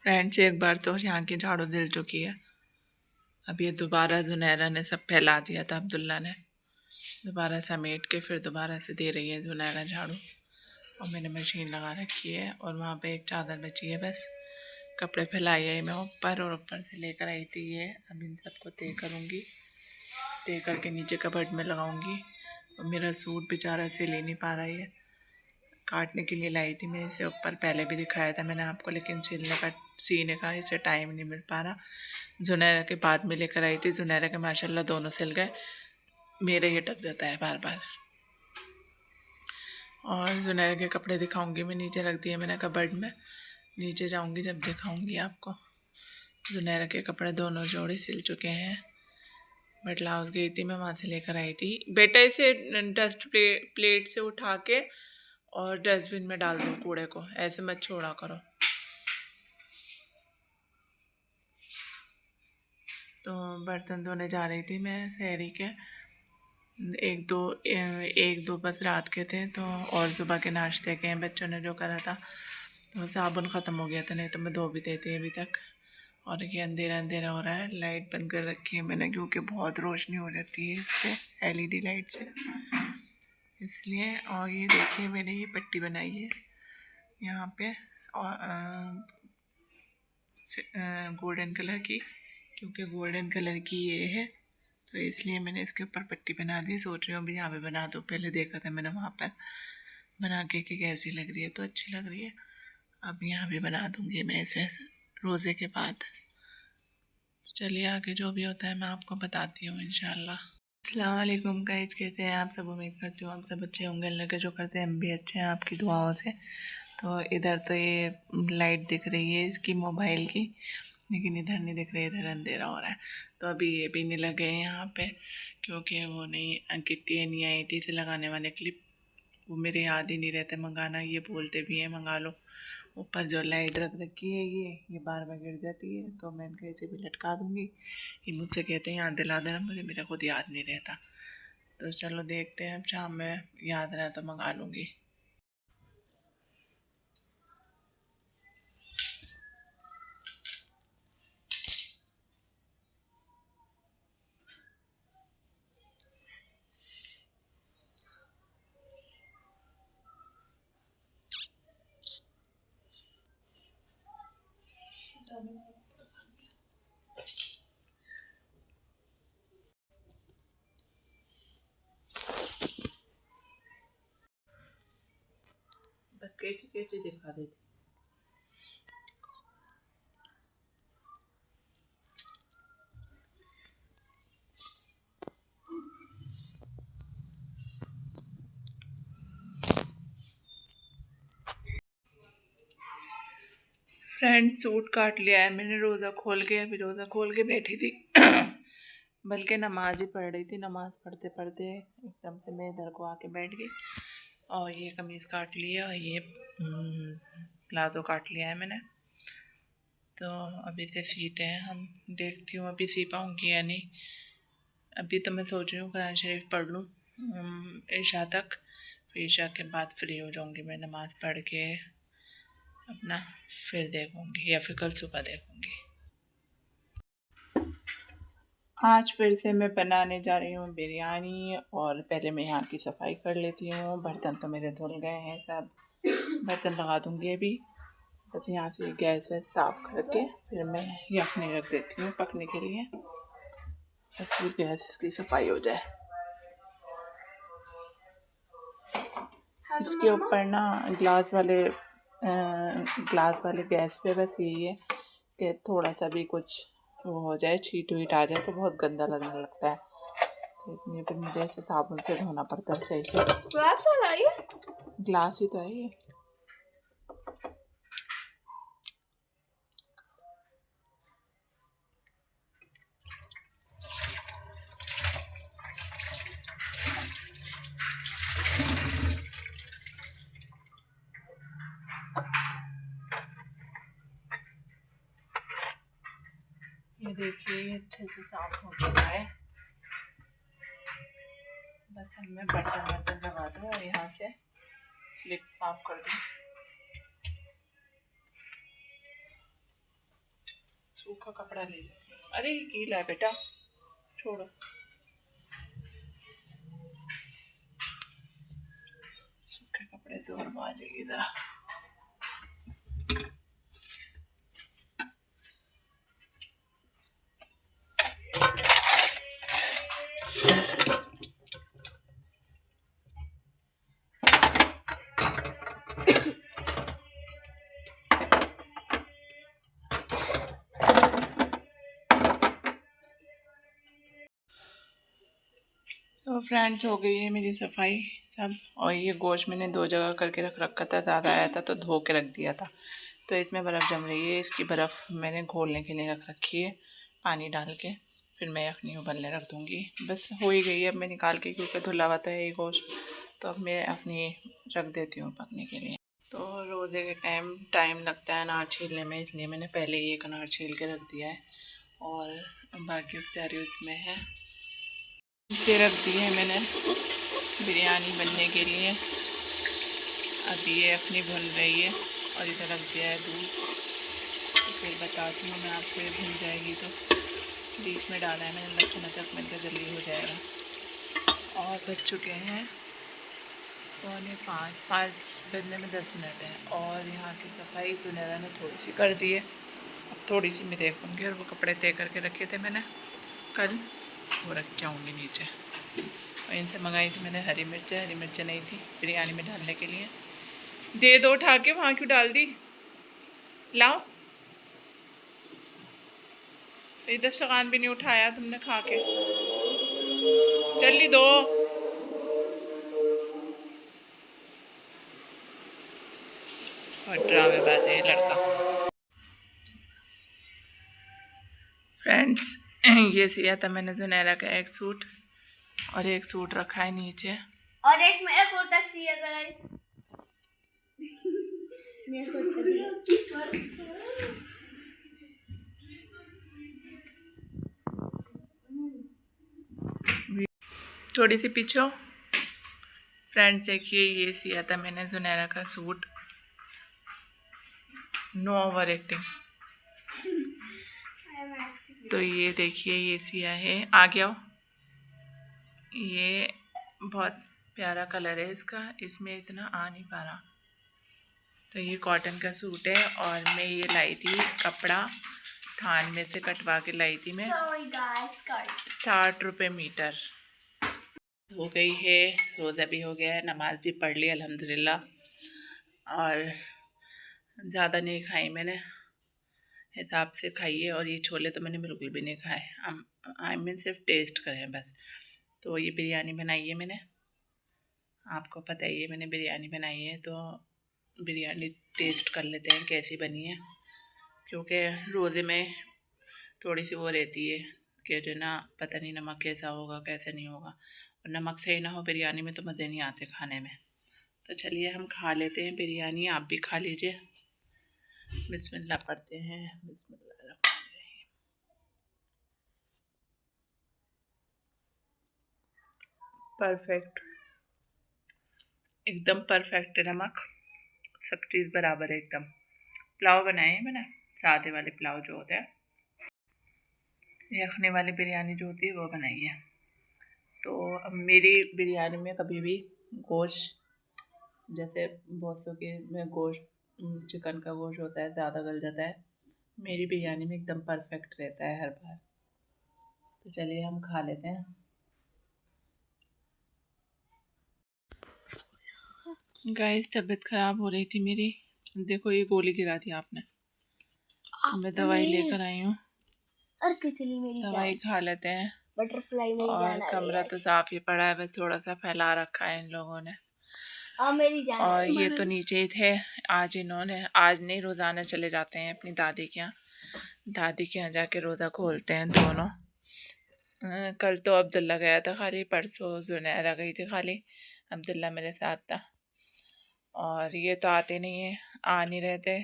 Friends, एक बार तो यहाँ की झाड़ू दिल चुकी है। अब ये दोबारा जुनैरा ने सब फैला दिया था, अब्दुल्ला ने दोबारा समेट के फिर दोबारा से दे रही है जुनैरा झाड़ू। और मैंने मशीन लगा रखी है और वहाँ पे एक चादर बची है बस। कपड़े फैलाई है मैं ऊपर और ऊपर से लेकर आई थी ये। अब इन सबको तय करूँगी, तय करके नीचे कबर्ड में लगाऊंगी। और मेरा सूट बेचारा सिल ही नहीं पा रहा है, काटने के लिए लाई थी मैं इसे ऊपर, पहले भी दिखाया था मैंने आपको, लेकिन सीने का इसे टाइम नहीं मिल पा रहा। जुनैरा के बाद में लेकर आई थी, जुनैरा के माशाल्लाह दोनों सिल गए, मेरे ये टक जाता है बार बार। और जुनैरा के कपड़े दिखाऊंगी मैं, नीचे रख दिए मैंने कबर्ड में, नीचे जाऊंगी जब दिखाऊंगी आपको। जुनैरा के कपड़े दोनों जोड़े सिल चुके हैं। बटला हाउस गई थी मैं, वहाँ से लेकर आई थी। बेटा इसे डस्ट प्लेट से उठा के और डस्टबिन में डाल दो कूड़े को, ऐसे मत छोड़ा करो। तो बर्तन धोने जा रही थी मैं सहरी के, एक दो बस रात के थे तो, और सुबह के नाश्ते के बच्चों ने जो करा था, तो साबुन ख़त्म हो गया था, नहीं तो मैं धो भी देती अभी तक। और ये अंधेरा अंधेरा हो रहा है, लाइट बंद कर रखी है मैंने क्योंकि बहुत रोशनी हो जाती है इससे, एलईडी लाइट से, इसलिए। और ये देखिए मैंने ये पट्टी बनाई है यहाँ पे, और गोल्डन कलर की, क्योंकि गोल्डन कलर की ये है तो इसलिए मैंने इसके ऊपर पट्टी बना दी। सोच रही हूँ अभी यहाँ पे बना दूँ, पहले देखा था मैंने वहाँ पर बना के कि कैसी लग रही है, तो अच्छी लग रही है। अब यहाँ भी बना दूँगी मैं इसे रोज़े के बाद। चलिए आगे जो भी होता है मैं आपको बताती हूँ इंशाल्लाह। अस्सलाम वालेकुम गाइस, कैसे हैं आप सब? उम्मीद करती हूँ आप सब अच्छे होंगे, अल्लाह के जो करते हैं हम भी अच्छे हैं आपकी दुआओं से। तो इधर तो ये लाइट दिख रही है इसकी मोबाइल की, लेकिन इधर नहीं दिख रही, इधर अंधेरा हो रहा है। तो अभी ये भी नहीं लगे हैं यहाँ पे, क्योंकि वो नहीं किट्टी नहीं आई थी से लगाने वाले क्लिप, वो मेरे याद ही नहीं रहते मंगाना, ये बोलते भी हैं मंगा लो। ऊपर जो लाइट रख रखी है ये बार बार गिर जाती है, तो मैं इनके इसे भी लटका दूँगी। ये मुझसे कहते हैं याद दिला देना मुझे, मेरा खुद याद नहीं रहता। तो चलो देखते हैं, अब शाम में याद रहा तो मंगा लूँगी। कैची कैची दिखा देती। फ्रेंड, सूट काट लिया है मैंने रोज़ा खोल के, अभी रोज़ा खोल के बैठी थी बल्कि नमाज ही पढ़ रही थी। नमाज पढ़ते पढ़ते एकदम से मैं इधर को आके बैठ गई और ये कमीज़ काट लिया और ये प्लाज़ो काट लिया है मैंने। तो अभी से सीते हैं हम, देखती हूँ अभी सी पाऊँगी या नहीं। अभी तो मैं सोच रही हूँ कुरान शरीफ पढ़ लूँ ईशा तक, फिर ईशा के बाद फ्री हो जाऊँगी मैं, नमाज़ पढ़ के अपना फिर देखूँगी, या फिर कल सुबह देखूँगी। आज फिर से मैं बनाने जा रही हूँ बिरयानी, और पहले मैं यहाँ की सफाई कर लेती हूँ। बर्तन तो मेरे धुल गए हैं सब, बर्तन लगा दूँगी अभी। बस यहाँ से गैस वैस साफ़ करके फिर मैं यखनी रख देती हूँ पकने के लिए, बस गैस की सफाई हो जाए। इसके ऊपर ना ग्लास वाले गैस पे बस यही है कि थोड़ा सा भी कुछ वो हो जाए, छीट वीट आ जाए तो बहुत गंदा लगने लगता है, तो इसलिए फिर मुझे ऐसे साबुन से धोना पड़ता है सही से। ग्लास ही तो है ये। ये देखिए अच्छे से साफ हो चुका है, बस अब मैं बर्तन लगा दूँ और यहाँ से स्लिप साफ कर दूँ। सूखा कपड़ा ले लेती हूँ। अरे ये गीला है बेटा, छोड़ो। सूखे कपड़े से और आ जाएगी जरा। तो फ्रेंड्स, हो गई है मेरी सफाई सब। और ये गोश्त मैंने 2 जगह करके रख रखा था, ज़्यादा आया था तो धो के रख दिया था। तो इसमें बर्फ़ जम रही है, इसकी बर्फ़ मैंने घोलने के लिए रख रखी है पानी डाल के। फिर मैं यखनी उबलने रख दूँगी। बस हो ही गई है, अब मैं निकाल के, क्योंकि धुला हुआ था ये गोश्त, तो अब मैं अपनी रख देती हूँ पकने के लिए। तो रोज़े के टाइम लगता है अनार छीलने में, इसलिए मैंने पहले ही एक अनार छील के रख दिया है और बाकी तैयारी उसमें है। इसे रख दी है मैंने बिरयानी बनने के लिए। अब ये अपनी भुन रही है और इधर रख दिया है दूध। तो फिर बताती हूँ मैं आपको, ये भुन जाएगी तो। बीच में डाला है मैंने लहसुन अदरक, में तो जल्दी हो जाएगा। और बज चुके हैं 4:45, 5 बजने में 10 मिनट है। और यहाँ की सफाई दुनिया ने थोड़ी सी कर दी है, अब थोड़ी सी मैं देखूँगी। और वो कपड़े तय करके रखे थे मैंने कल, वो रख के आऊँगी नीचे। और इनसे मंगाई थी मैंने हरी मिर्चें नहीं थी बिरयानी में डालने के लिए। दे दो उठा के, वहाँ क्यों डाल दी, लाओ। ये दस्तरखान भी नहीं उठाया तुमने खा के, जल्दी दो। और ड्रामेबाज है लड़का। फ्रेंड्स, ये सिया था मैंने जुनैरा का एक सूट, और एक सूट रखा है नीचे, और एक मेरा कुर्ता सिया कलर। थोड़ी सी पीछे हो। फ्रेंड्स देखिए, ये सिया था मैंने जुनैरा का सूट, नो ओवर एक्टिंग। तो ये देखिए, ये सिया है, आ गया। ये बहुत प्यारा कलर है इसका, इसमें इतना आ नहीं पा रहा। तो ये कॉटन का सूट है, और मैं ये लाई थी कपड़ा थान में से कटवा के लाई थी मैं, 60 रुपये मीटर। हो गई है, रोज़ा भी हो गया है, नमाज भी पढ़ ली अल्हम्दुलिल्लाह। और ज़्यादा नहीं खाई मैंने, हिसाब से खाई है। और ये छोले तो मैंने बिल्कुल भी नहीं खाए, आई मीन सिर्फ टेस्ट करें बस। तो ये बिरयानी बनाई है मैंने, आपको पता ही है मैंने बिरयानी बनाई है। तो बिरयानी टेस्ट कर लेते हैं कैसी बनी है, क्योंकि रोज़े में थोड़ी सी वो रहती है कि जो ना, पता नहीं नमक कैसा होगा कैसे नहीं होगा। और नमक सही ना हो बिरयानी में तो मज़े नहीं आते खाने में। तो चलिए हम खा लेते हैं बिरयानी, आप भी खा लीजिए। बिस्मिल्लाह पढ़ते हैं, बिस्मिल्लाह। परफेक्ट, एकदम परफेक्ट है नमक, सब चीज़ बराबर है एकदम। पुलाव बनाए हैं मैंने, सादे वाले पुलाव जो होते हैं, यखनी वाली बिरयानी जो होती है वो बनाई है। तो अब मेरी बिरयानी में कभी भी गोश्त, जैसे बहुत सौ के में गोश्त, चिकन का गोश्त होता है ज़्यादा गल जाता है, मेरी बिरयानी में एकदम परफेक्ट रहता है हर बार। तो चलिए हम खा लेते हैं। गाइस, तबीयत ख़राब हो रही थी मेरी, देखो ये गोली गिरा दी आपने। मैं दवाई लेकर आई हूँ, और तितली मेरी दवाई खा लेते हैं। बटरफ्लाई मेरी और जान आ कमरा तो साफ ही पड़ा है, बस थोड़ा सा फैला रखा है इन लोगों ने। मेरी जान। और ये तो नीचे ही थे, आज इन्होंने, आज नहीं रोज़ाना चले जाते हैं अपनी दादी के यहाँ। दादी के यहाँ जाके रोज़ा खोलते हैं दोनों। कल तो अब्दुल्ला गया था खाली, परसों जुनैरा गई थी खाली, अब्दुल्ला मेरे साथ था। और ये तो आते नहीं है, आ नहीं रहते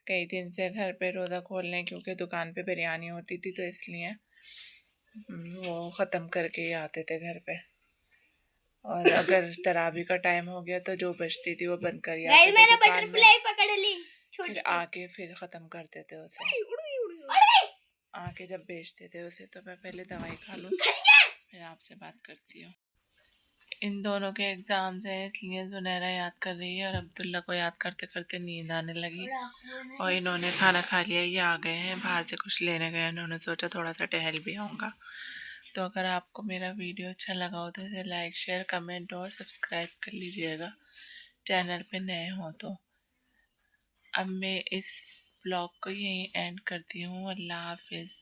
कई दिन से घर पे रोज़ा खोलने, क्योंकि दुकान पे बिरयानी होती थी, तो इसलिए वो ख़त्म करके ही आते थे घर पे। और अगर तरावी का टाइम हो गया तो जो बचती थी वो बंद कर आते थे दुकान में, बटरफ्लाई पकड़ ली, फिर आके फिर ख़त्म करते थे उसे। आके जब बेचते थे उसे, तो मैं पहले दवाई खा लूँ फिर आपसे बात करती हूँ। इन दोनों के एग्जाम्स हैं इसलिए जुनैरा याद कर रही है और अब्दुल्ला को याद करते करते नींद आने लगी। और इन्होंने खाना खा लिया, ये आ गए हैं बाहर से कुछ लेने गए, इन्होंने सोचा थोड़ा सा टहल भी आऊँगा। तो अगर आपको मेरा वीडियो अच्छा लगा हो तो इसे लाइक शेयर कमेंट और सब्सक्राइब कर लीजिएगा चैनल पे नए हो तो। अब मैं इस ब्लॉग को यहीं एंड करती हूँ। अल्लाह हाफिज़।